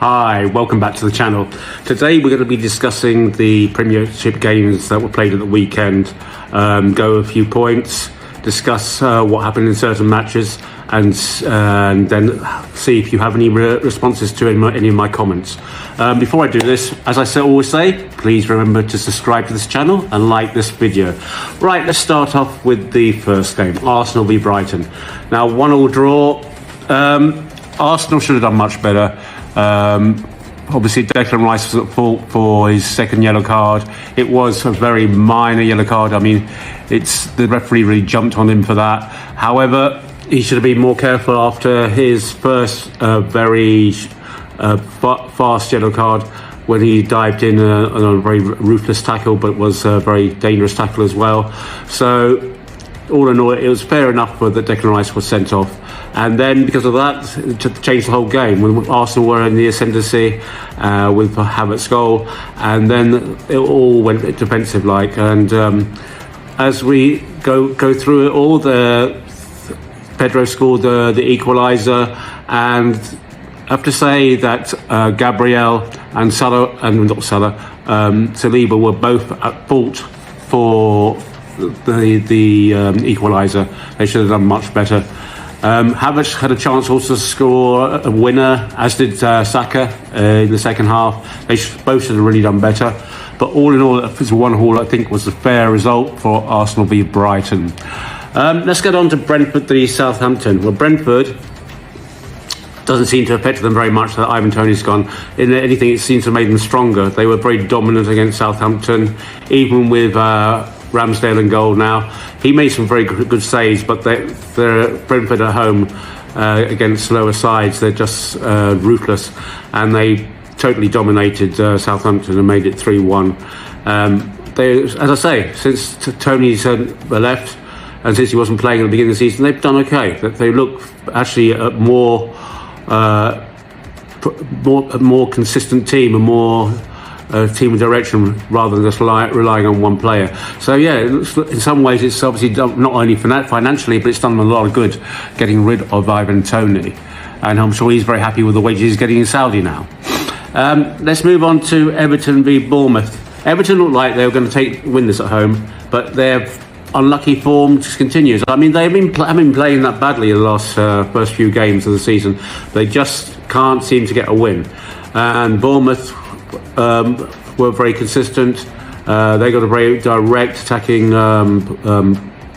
Hi, welcome back to the channel. Today we're going to be discussing the Premiership games that were played at the weekend, go a few points, discuss what happened in certain matches, and then see if you have any responses to any of my comments. Before I do this, as I always say, please remember to subscribe to this channel and like this video. Right, let's start off with the first game, Arsenal v Brighton. Now, 1-1 draw. Arsenal should have done much better. Obviously Declan Rice was at fault for his second yellow card. It was a very minor yellow card. I mean, the referee really jumped on him for that. However, he should have been more careful after his first very fast yellow card when he dived in on a very ruthless tackle, but was a very dangerous tackle as well. So all in all, it was fair enough that Declan Rice was sent off. And then, because of that, to change the whole game, when Arsenal were in the ascendancy with Havertz's goal, and then it all went defensive-like. And as we go through it all, Pedro scored the equaliser, and I have to say that Gabriel and Saliba were both at fault for the equaliser. They should have done much better. Havertz had a chance also to score a winner, as did Saka in the second half. They both should have really done better. But all in all, it's 1-1, I think, was a fair result for Arsenal v Brighton. Let's get on to Brentford v Southampton. Well, Brentford doesn't seem to affect them very much that Ivan Toney's gone. In anything, it seems to have made them stronger. They were very dominant against Southampton, even with Ramsdale in goal now. He made some very good saves, but they're Brentford at home against lower sides. They're just ruthless, and they totally dominated Southampton and made it 3-1. As I say, since Tony's left and since he wasn't playing at the beginning of the season, they've done okay. They look actually a more consistent team, a more team with direction rather than just relying on one player. So yeah, in some ways it's obviously done, not only financially, but it's done them a lot of good getting rid of Ivan Toney, and I'm sure he's very happy with the wages he's getting in Saudi now. Let's move on to Everton v Bournemouth. Everton looked like they were going to win this at home, but their unlucky form just continues. I mean, they've been playing that badly in the last first few games of the season. They just can't seem to get a win, and Bournemouth were very consistent. They got a very direct attacking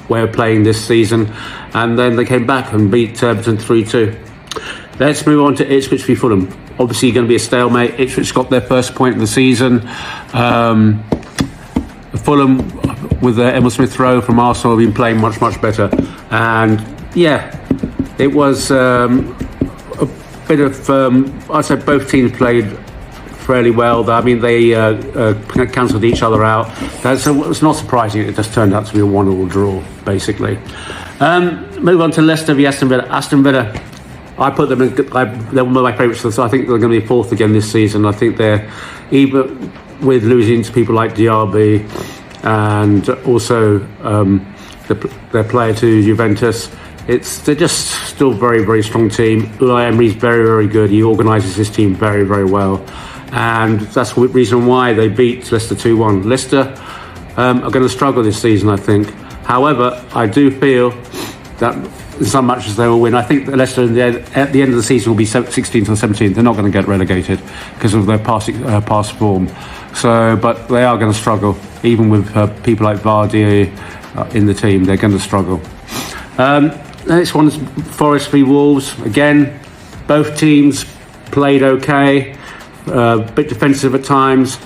way of playing this season, and then they came back and beat Everton 3-2. Let's move on to Ipswich v Fulham. Obviously going to be a stalemate. Ipswich got their first point of the season. Fulham, with Emil Smith-Rowe from Arsenal, have been playing much better, and yeah, it was a bit of I'd say both teams played fairly well. I mean, they cancelled each other out. It's not surprising. It just turned out to be a 1-1 draw, basically. Move on to Leicester v Aston Villa. Aston Villa, I put them in. They're one of my favourites, so I think they're going to be fourth again this season. I think they're, even with losing to people like Diaby and also their player to Juventus, they're just still very strong team. Unai Emery's very good. He organises his team very well. And that's the reason why they beat Leicester 2-1. Leicester are going to struggle this season, I think. However, I do feel that in some matches they will win. I think that Leicester at the end of the season will be 16th or 17th. They're not going to get relegated because of their past form. So, but they are going to struggle. Even with people like Vardy in the team, they're going to struggle. The next one is Forest v Wolves. Again, both teams played okay. A bit defensive at times.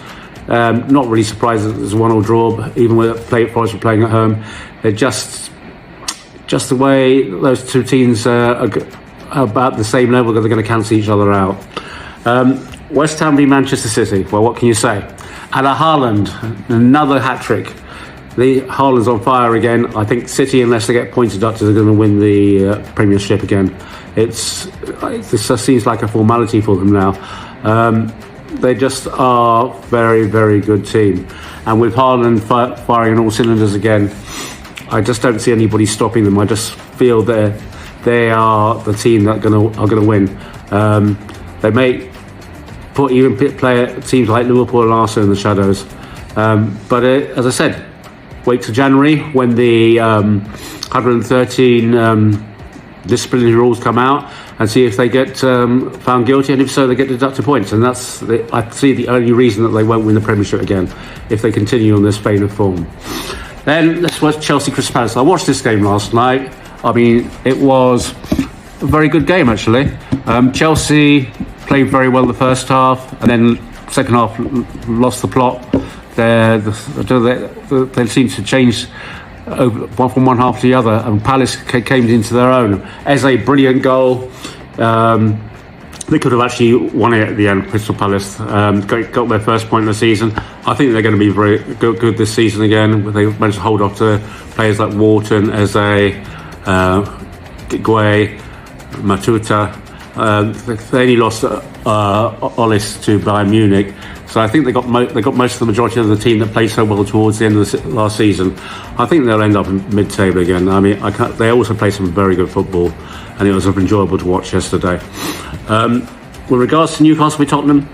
Not really surprised that there's a 1-1 draw, even with Forest were playing at home. They're just the way those two teams are about the same level, that they're going to cancel each other out. West Ham v Manchester City. Well, what can you say? And Haaland, another hat-trick. Haaland's on fire again. I think City, unless they get points deducted, are going to win the Premiership again. This just seems like a formality for them now. They just are very good team, and with Haaland firing on all cylinders again, I just don't see anybody stopping them. I just feel they are the team that are going to win. They may play teams like Liverpool and Arsenal in the shadows. But as I said, wait till January when the 113 disciplinary rules come out and see if they get found guilty, and if so, they get deducted points. And I see the only reason that they won't win the Premiership again if they continue on this vein of form. Then let's watch Chelsea Crystal Palace. I watched this game last night. I mean, it was a very good game actually. Chelsea played very well the first half, and then second half lost the plot. They seemed to change from one half to the other, and Palace came into their own. Eze, brilliant goal. They could have actually won it at the end. Crystal Palace got their first point of the season. I think they're going to be very good this season again. They managed to hold off to players like Wharton, Eze, Gueye, Matuta. They only lost Ollis to Bayern Munich. So I think they got most of the majority of the team that played so well towards the end of the last season. I think they'll end up in mid-table again. I mean, they also play some very good football, and it was enjoyable to watch yesterday. With regards to Newcastle with Tottenham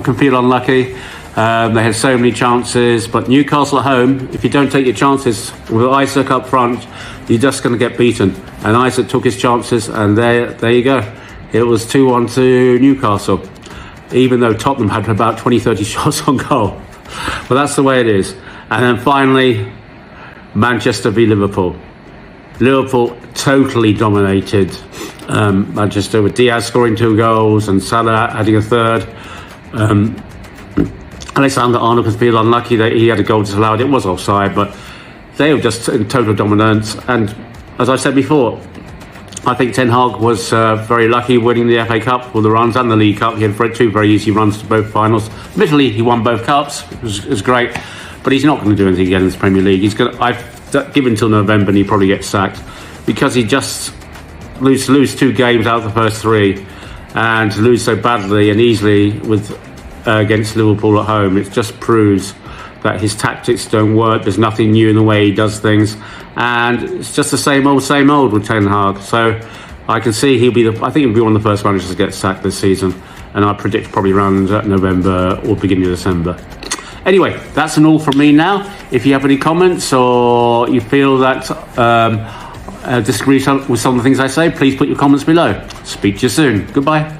can feel unlucky. They had so many chances, but Newcastle at home, if you don't take your chances with Isaac up front, you're just going to get beaten. And Isaac took his chances, and there you go. It was 2-1 to Newcastle, even though Tottenham had about 20-30 shots on goal. But that's the way it is. And then finally, Manchester v Liverpool. Liverpool totally dominated Manchester, with Diaz scoring 2 goals and Salah adding a third. Alexander-Arnold can feel unlucky that he had a goal disallowed. It was offside, but they were just in total dominance. And as I said before, I think Ten Hag was very lucky winning the FA Cup with the runs and the League Cup. He had 2 very easy runs to both finals. Admittedly, he won both cups. It was great, but he's not going to do anything again in the Premier League. I've given until November, and he probably gets sacked because he just lose 2 games out of the first 3, and to lose so badly and easily against Liverpool at home. It just proves that his tactics don't work. There's nothing new in the way he does things, and it's just the same old with Ten Hag. So I can see I think he'll be one of the first managers to get sacked this season, and I predict probably around November or beginning of December. Anyway, that's all from me now. If you have any comments or you feel that disagree with some of the things I say, please put your comments below. Speak to you soon. Goodbye.